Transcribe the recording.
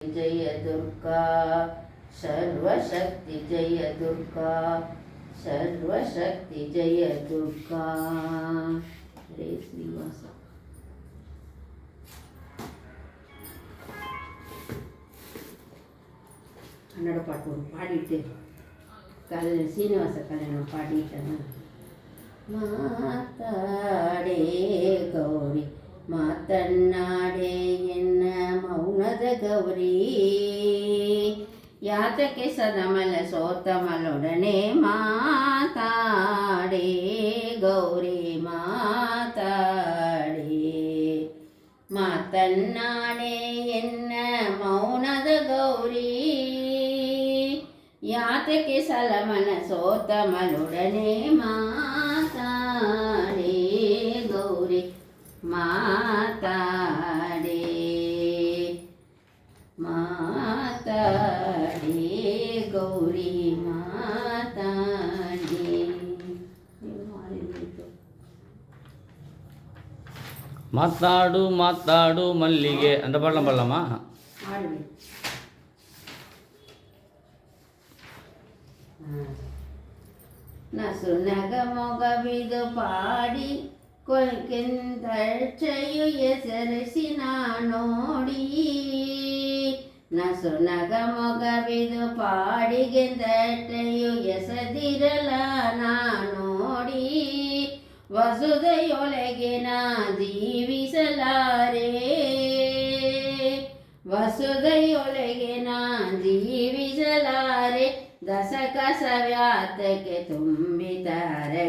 जय दुर्गा सर्वशक्ति जय दुर्गा सर्वशक्ति जय दुर्गा हरे श्रीनिवास ಕನ್ನಡ ಪಾಠವನ್ನು ಪಾಡಿಟ್ಟೆ ಶ್ರೀನಿವಾಸ ಕಲ್ಯಾಣ ಪಾಡಿಟ್ಟನ ಮಾತಾಡೇ ಗೌರಿ ಮಾತನ್ನಾಡೆ ಎನ್ನ ಮೌನದ ಗೌರಿ ಯಾತಕ್ಕೆ ಸದಮಲ ಸೋತಮಲೊಡನೆ ಮಾತಾಡೇ ಗೌರಿ ಮಾತಾಡೇ ಮಾತನ್ನಾಡೆ ಎನ್ನ ಮೌನದ ಗೌರಿ ಯಾತಕ್ಕೆ ಸಲಮನ ಸೋತಮಲೊಡನೆ ಮಾತಾಡೇ ಗೌರಿ ಮಾತಾಡೇ ಮಾತಾಡೇ ಗೌರಿ ಮಾತಾಡೇ ಮಾತಾಡು ಮಾತಾಡು ಮಲ್ಲಿಗೆ ಅಂತ ಬಳ್ಳಮ್ಮ ನಸು ನಗ ಮೊಗವಿದು ಪಾಡಿ ಕೊಲ್ಕೆಂದರ್ಚೆಯು ಹೆಸರಿಸಿನ ನೋಡಿ ನಸು ನಗ ಮೊಗವಿದು ಪಾಡಿಗೆಂದರ್ಚೆಯು ಎಸದಿರಲ ನೋಡಿ ವಸುದೆಯೊಳಗೆ ನಾ ಜೀವಿಸಲಾರೆ ವಸುದೆಯೊಳಗೆ ನಾ ಜೀವಿಸಲಾರೆ ದಸಕ ಸವ್ಯಾತಕ್ಕೆ ತುಂಬಿತಾರೆ